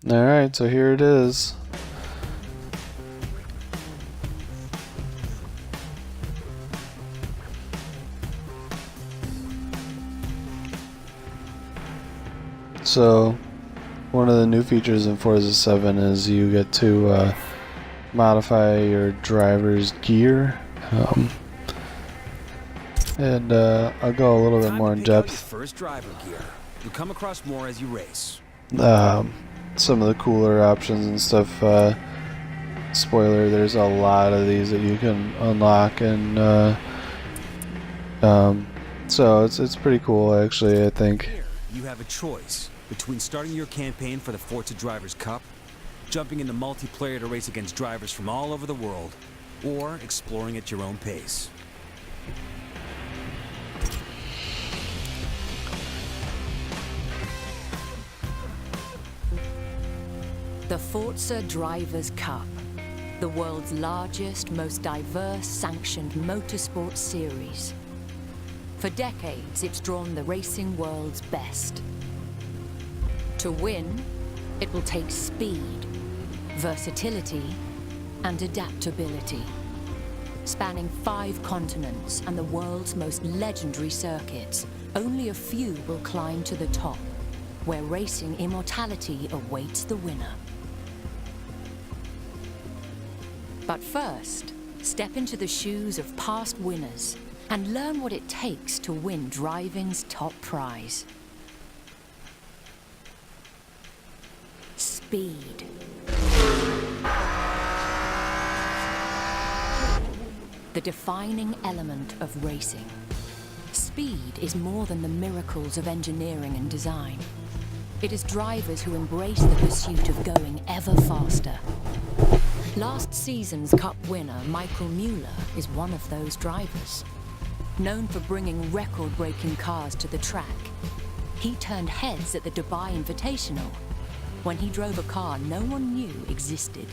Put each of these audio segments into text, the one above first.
Alright, so here it is. So, one of the new features in Forza 7 is you get to modify your driver's gear. And I'll go a little bit more in depth. First driver gear. You'll come across more as you race. Some of the cooler options and stuff. Spoiler, there's a lot of these that you can unlock, and so it's pretty cool actually, I think. Here, you have a choice between starting your campaign for the Forza Drivers Cup, jumping into multiplayer to race against drivers from all over the world, or exploring at your own pace. The Forza Drivers Cup, the world's largest, most diverse sanctioned motorsport series. For decades, it's drawn the racing world's best. To win, it will take speed, versatility, and adaptability. Spanning 5 continents and the world's most legendary circuits, only a few will climb to the top, where racing immortality awaits the winner. But first, step into the shoes of past winners and learn what it takes to win driving's top prize. Speed. The defining element of racing. Speed is more than the miracles of engineering and design. It is drivers who embrace the pursuit of going ever faster. Last season's Cup winner, Michael Mueller, is one of those drivers. Known for bringing record-breaking cars to the track, he turned heads at the Dubai Invitational when he drove a car no one knew existed.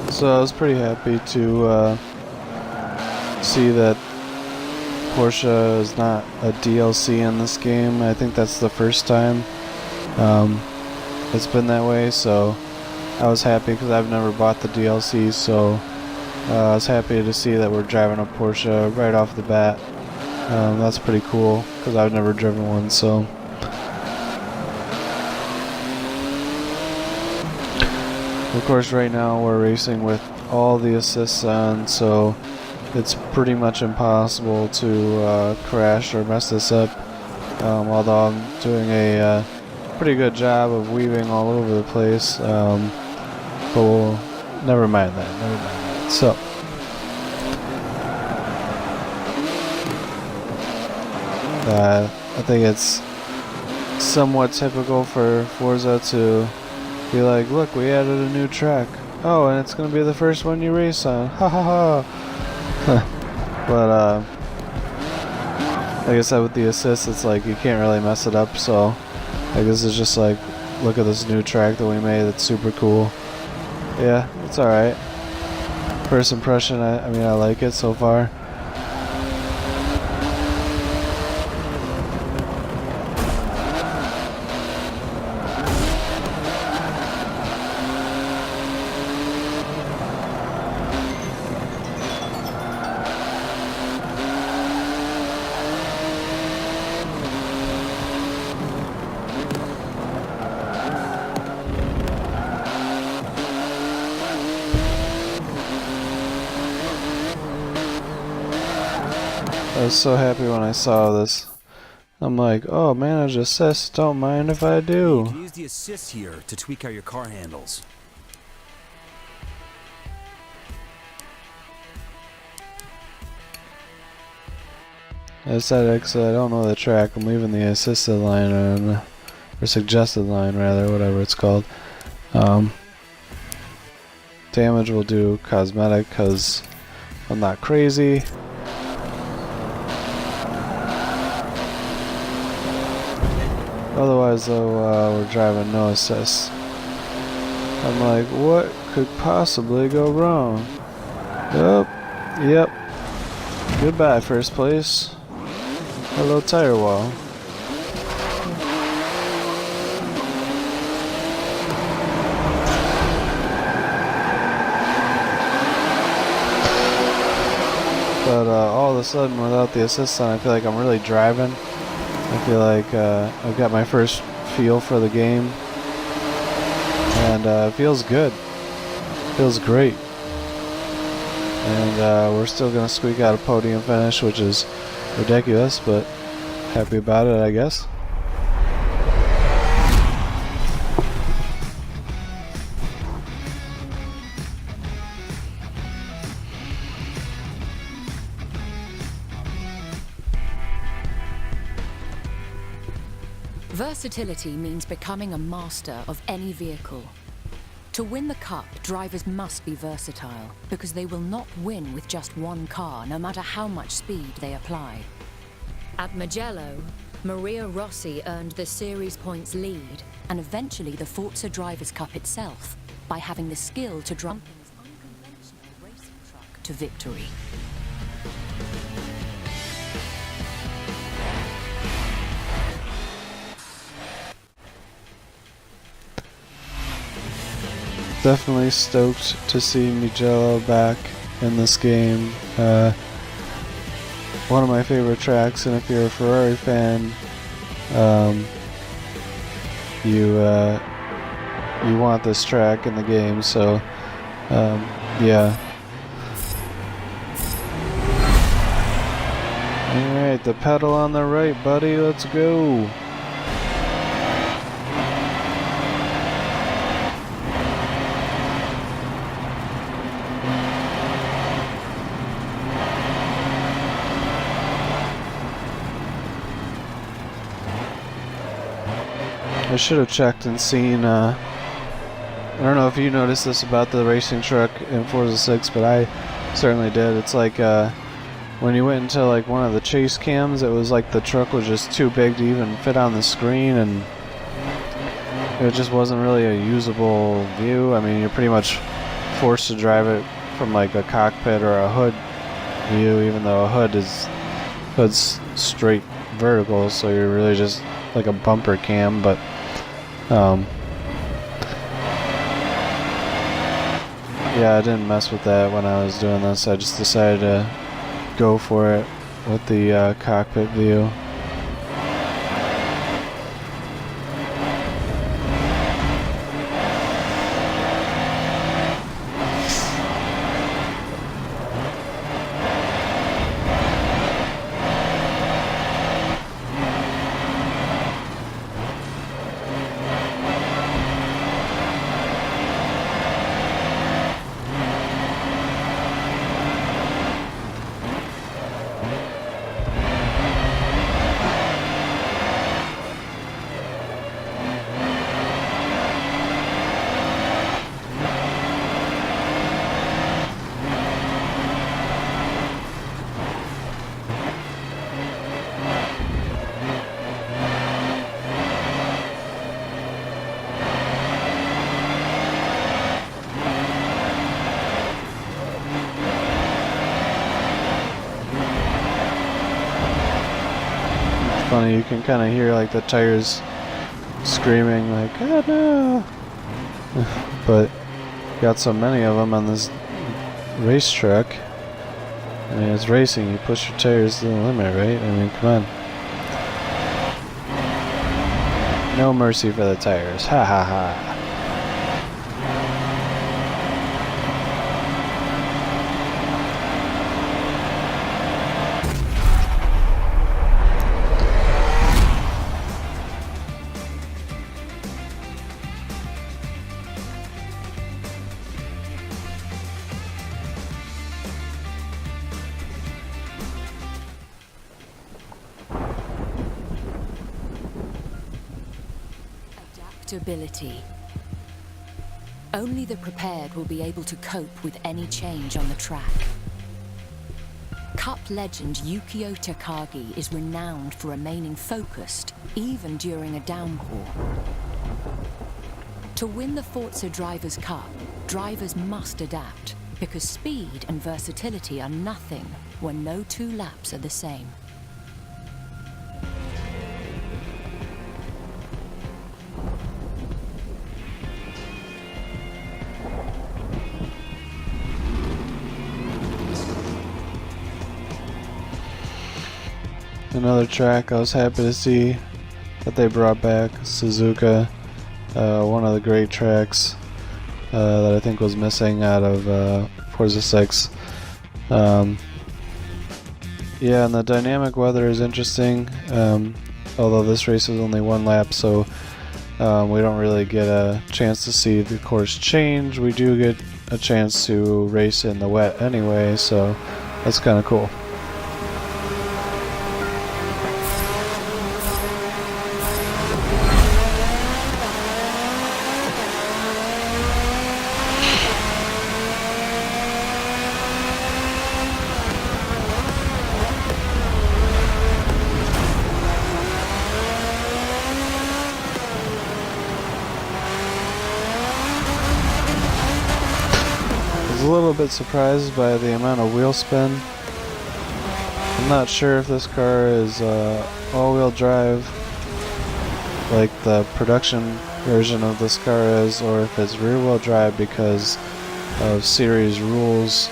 So I was pretty happy to see that Porsche is not a DLC in this game. I think that's the first time it's been that way, so I was happy because I've never bought the DLC, so I was happy to see that we're driving a Porsche right off the bat. That's pretty cool because I've never driven one, so. Of course, right now we're racing with all the assists on, so it's pretty much impossible to crash or mess this up. Although I'm doing a pretty good job of weaving all over the place. But we'll never mind that. So. I think it's somewhat typical for Forza to be like, look, we added a new track. Oh, and it's gonna be the first one you race on. Ha ha ha. But like I said, with the assist, it's like you can't really mess it up. So like this is just like, look at this new track that we made. That's super cool. Yeah, it's all right. First impression, I mean, I like it so far. I was so happy when I saw this I'm like, oh, manage assist, don't mind if I You do. can use the assist here to tweak how your car handles. I decided, because I don't know the track, I'm leaving the assisted line on, or suggested line rather, whatever it's called. Damage will do cosmetic because I'm not crazy. Otherwise though, we're driving no assist. I'm like, what could possibly go wrong? Yep. Goodbye, first place. Hello, tire wall. But all of a sudden, without the assist on, I feel like I'm really driving. I feel like I've got my first feel for the game. And it feels good. Feels great. And we're still going to squeak out a podium finish, which is ridiculous, but happy about it, I guess. Versatility means becoming a master of any vehicle. To win the Cup, drivers must be versatile, because they will not win with just one car, no matter how much speed they apply. At Mugello, Maria Rossi earned the series points lead, and eventually the Forza Drivers' Cup itself, by having the skill to drive his unconventional racing truck to victory. Definitely stoked to see Mugello back in this game. One of my favorite tracks, and if you're a Ferrari fan, you want this track in the game. So, yeah. All right, the pedal on the right, buddy. Let's go. I should have checked and seen, I don't know if you noticed this about the racing truck in Forza 6, but I certainly did. It's like, when you went into like one of the chase cams, it was like the truck was just too big to even fit on the screen, and it just wasn't really a usable view. I mean, you're pretty much forced to drive it from like a cockpit or a hood view, even though a hood's straight vertical, so you're really just like a bumper cam, but yeah, I didn't mess with that when I was doing this. I just decided to go for it with the cockpit view. Funny, you can kind of hear like the tires screaming like, oh no. But got so many of them on this race truck. I mean, it's racing, you push your tires to the limit, right? I mean, come on. No mercy for the tires. Ha ha ha. Adaptability. Only the prepared will be able to cope with any change on the track. Cup legend Yukio Takagi is renowned for remaining focused, even during a downpour. To win the Forza Drivers' Cup, drivers must adapt, because speed and versatility are nothing when no two laps are the same. Another track I was happy to see that they brought back, Suzuka, one of the great tracks that I think was missing out of Forza 6. Yeah, and the dynamic weather is interesting, although this race is only one lap, so we don't really get a chance to see the course change. We do get a chance to race in the wet anyway, so that's kind of cool. A little bit surprised by the amount of wheel spin. I'm not sure if this car is all-wheel drive like the production version of this car is, or if it's rear-wheel drive because of series rules.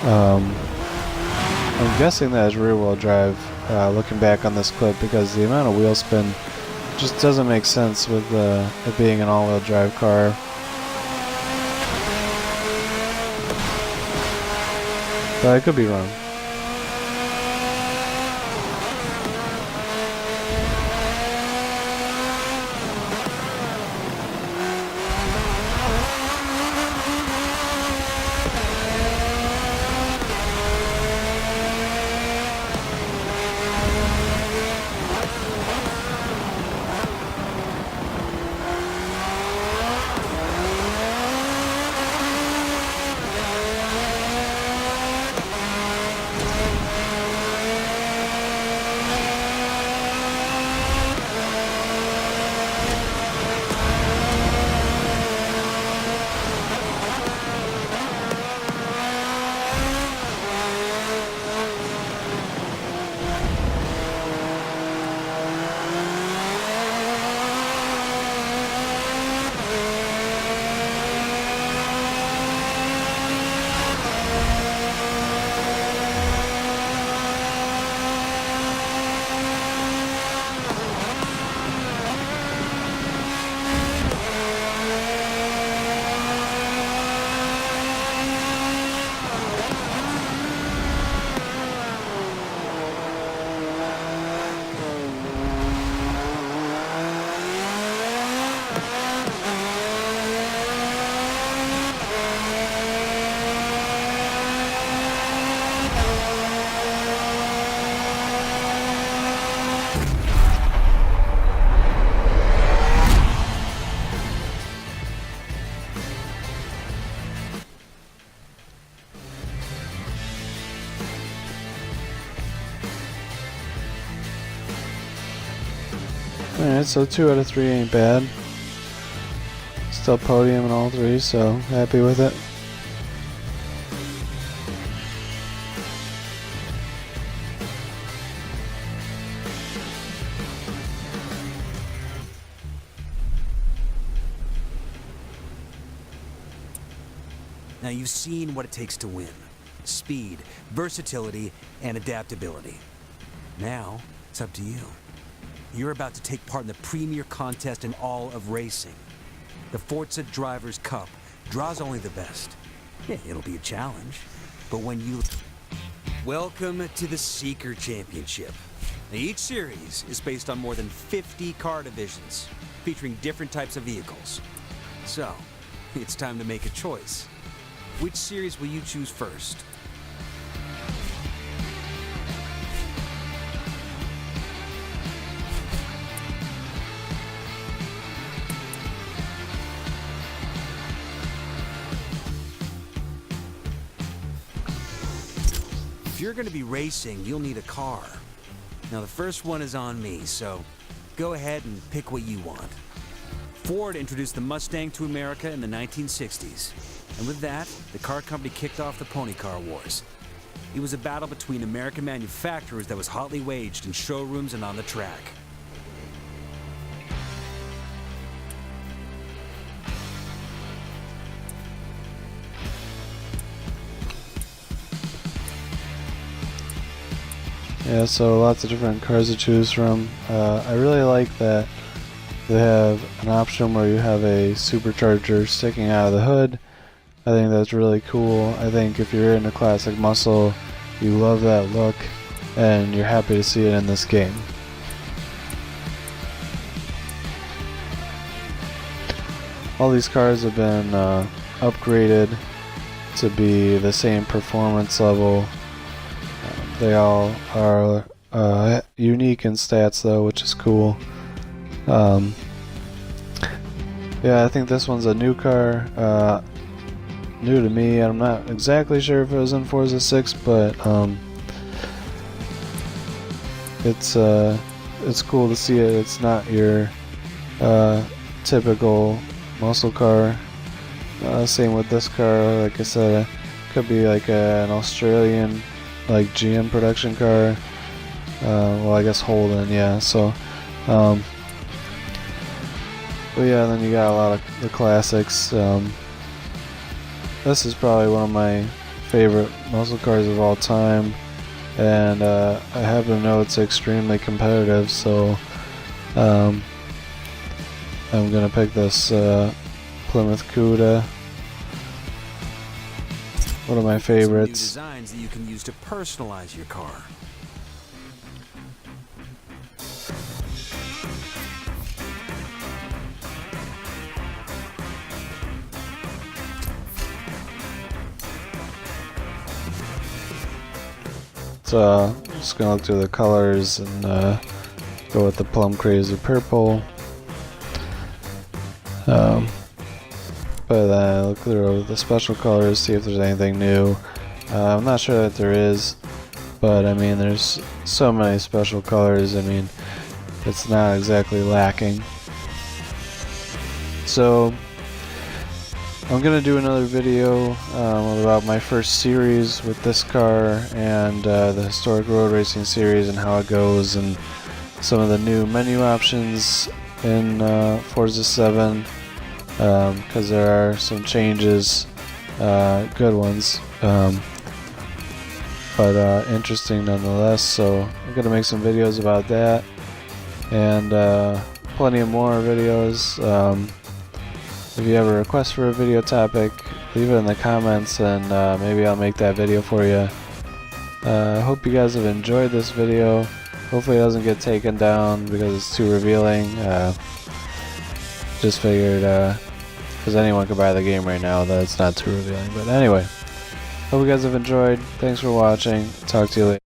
I'm guessing that is rear-wheel drive looking back on this clip, because the amount of wheel spin just doesn't make sense with it being an all-wheel drive car. But I could be wrong. Alright, so 2 out of 3 ain't bad. Still podium in all 3, so happy with it. Now you've seen what it takes to win. Speed, versatility, and adaptability. Now, it's up to you. You're about to take part in the premier contest in all of racing. The Forza Drivers' Cup draws only the best. Yeah, it'll be a challenge, but when you... Welcome to the Seeker Championship. Now, each series is based on more than 50 car divisions, featuring different types of vehicles. So, it's time to make a choice. Which series will you choose first? you're going to be racing, you'll need a car. Now, the first one is on me, so go ahead and pick what you want. Ford introduced the Mustang to America in the 1960s. And with that, the car company kicked off the pony car wars. It was a battle between American manufacturers that was hotly waged in showrooms and on the track. Yeah, so lots of different cars to choose from. I really like that they have an option where you have a supercharger sticking out of the hood. I think that's really cool. I think if you're into classic muscle, you love that look, and you're happy to see it in this game. All these cars have been upgraded to be the same performance level. They all are unique in stats though, which is cool. Yeah, I think this one's a new car, new to me. I'm not exactly sure if it was in Forza 6, but it's cool to see it. It's not your typical muscle car. Same with this car. Like I said, it could be like an Australian, like GM production car. Well, I guess Holden, yeah. So, but yeah, then you got a lot of the classics. This is probably one of my favorite muscle cars of all time, and I happen to know it's extremely competitive. So, I'm gonna pick this Plymouth Cuda. One of my favorites. Some new designs that you can use to personalize your car. So, just gonna look through the colors and go with the Plum Crazy Purple. But then look through the special colors, see if there's anything new. I'm not sure that there is, but I mean, there's so many special colors. I mean, it's not exactly lacking. So, I'm gonna do another video about my first series with this car and the historic road racing series and how it goes, and some of the new menu options in Forza 7. Because there are some changes, good ones, but interesting nonetheless. So I'm gonna make some videos about that, and plenty of more videos. If you have a request for a video topic, leave it in the comments, and maybe I'll make that video for you. I hope you guys have enjoyed this video. Hopefully it doesn't get taken down because it's too revealing. Just figured, because anyone could buy the game right now, that it's not too revealing. But anyway, hope you guys have enjoyed. Thanks for watching. Talk to you later.